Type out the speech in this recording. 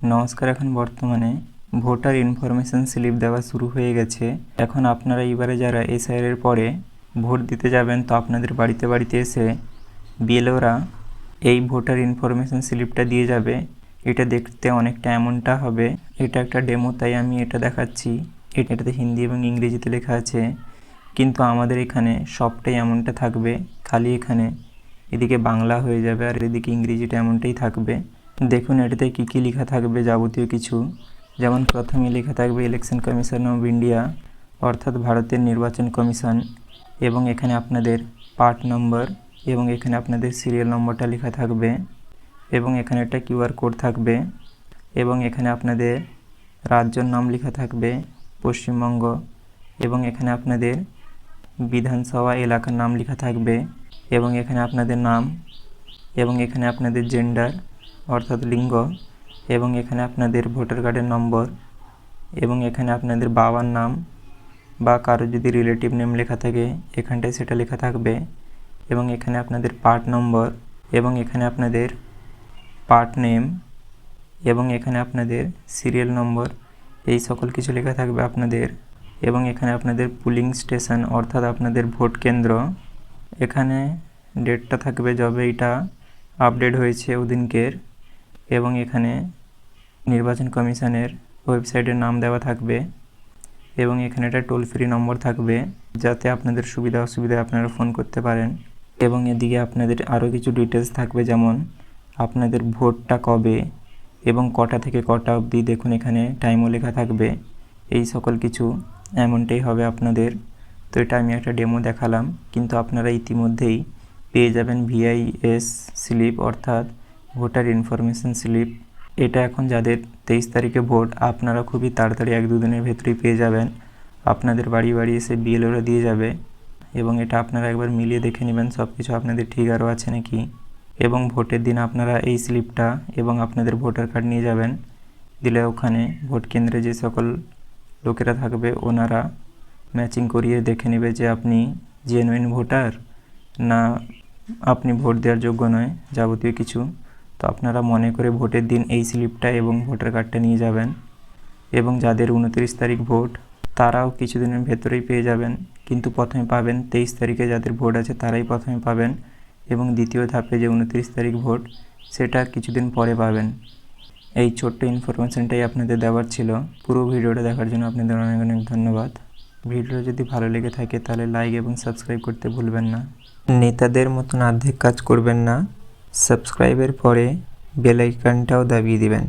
নমস্কার। এখন বর্তমানে ভোটার ইনফরমেশন স্লিপ দেওয়া শুরু হয়ে গেছে। এখন আপনারা এবারে যারা এসআইআর এর পরে ভোট দিতে যাবেন, তো আপনাদের বাড়িতে বাড়িতে এসে বিএলওরা এই ভোটার ইনফরমেশন স্লিপটা দিয়ে যাবে। এটা দেখতে অনেকটা এমনটা হবে। এটা একটা ডেমো, তাই আমি এটা দেখাচ্ছি। এটাতে হিন্দি এবং ইংরেজিতে লেখা আছে, কিন্তু আমাদের এখানে সবটাই এমনটা থাকবে, খালি এখানে এদিকে বাংলা হয়ে যাবে আর এদিকে ইংরেজিটা এমনটাই থাকবে। দেখুন এটাতে কী কী লেখা থাকবে, যাবতীয় কিছু। যেমন প্রথমে লেখা থাকবে ইলেকশন কমিশন অফ ইন্ডিয়া, অর্থাৎ ভারতের নির্বাচন কমিশন, এবং এখানে আপনাদের পার্ট নম্বর এবং এখানে আপনাদের সিরিয়াল নম্বরটা লেখা থাকবে, এবং এখানে একটা কিউআর কোড থাকবে, এবং এখানে আপনাদের রাজ্যর নাম লেখা থাকবে পশ্চিমবঙ্গ, এবং এখানে আপনাদের বিধানসভা এলাকার নাম লেখা থাকবে, এবং এখানে আপনাদের নাম, এবং এখানে আপনাদের জেন্ডার অর্থাৎ লিঙ্গ, এবং এখানে আপনাদের ভোটার কার্ডের নম্বর, এবং এখানে আপনাদের বাবার নাম বা কারো যদি রিলেটিভ নেম লেখা থাকে এখানটায় সেটা লেখা থাকবে, এবং এখানে আপনাদের পার্ট নম্বর, এবং এখানে আপনাদের পার্ট নেম, এবং এখানে আপনাদের সিরিয়াল নম্বর, এই সকল কিছু লেখা থাকবে আপনাদের। এবং এখানে আপনাদের পুলিং স্টেশন অর্থাৎ আপনাদের ভোট কেন্দ্র, এখানে ডেটটা থাকবে যবে এটা আপডেট হয়েছে ওদিনকের, এবং এখানে নির্বাচন কমিশনের ওয়েবসাইটের নাম দেওয়া থাকবে, এবং এখানে একটা টোল ফ্রি নম্বর থাকবে যাতে আপনাদের সুবিধা অসুবিধায় আপনারা ফোন করতে পারেন। এবং এদিকে আপনাদের আরও কিছু ডিটেলস থাকবে, যেমন আপনাদের ভোটটা কবে এবং কটা থেকে কটা অবধি, দেখুন এখানে টাইমও লেখা থাকবে। এই সকল কিছু এমনটাই হবে আপনাদের। তো এটা আমি একটা ডেমো দেখালাম, কিন্তু আপনারা ইতিমধ্যেই পেয়ে যাবেন ভিআইএস স্লিপ অর্থাৎ ভোটার ইনফরমেশন স্লিপ। এটা এখন যাদের 23 তারিখে ভোট, আপনারা খুবই তাড়াতাড়ি 1-2 দিনের ভেতরেই পেয়ে যাবেন। আপনাদের বাড়ি বাড়ি এসে বিএলওরা দিয়ে যাবে, এবং এটা আপনারা একবার মিলিয়ে দেখে নেবেন সব কিছু আপনাদের ঠিক আরও আছে নাকি। এবং ভোটের দিন আপনারা এই স্লিপটা এবং আপনাদের ভোটার কার্ড নিয়ে যাবেন, দিলে ওখানে ভোট কেন্দ্রে যে সকল লোকেরা থাকবে ওনারা ম্যাচিং করিয়ে দেখে নেবে যে আপনি জেনুইন ভোটার না আপনি ভোট দেওয়ার যোগ্য নয়, যাবতীয় কিছু। তো আপনারা মনে করে ভোটের দিন এই স্লিপটা এবং ভোটার কার্ডটা নিয়ে যাবেন। এবং যাদের 29 তারিখ ভোট তারাও কিছুদিনের ভেতরেই পেয়ে যাবেন, কিন্তু প্রথমে পাবেন 23 তারিখে যাদের ভোট আছে তারাই প্রথমে পাবেন, এবং দ্বিতীয় ধাপে যে 29 তারিখ ভোট সেটা কিছুদিন পরে পাবেন। এই ছোট্ট ইনফরমেশনটাই আপনাদের দেওয়ার ছিল। পুরো ভিডিওটা দেখার জন্য আপনাদের অনেক অনেক ধন্যবাদ। ভিডিওটা যদি ভালো লেগে থাকে তাহলে লাইক এবং সাবস্ক্রাইব করতে ভুলবেন না। নেতাদের মতন অর্ধেক কাজ করবেন না, সাবস্ক্রাইবের পরে বেল আইকনটাও দাবিয়ে দিবেন।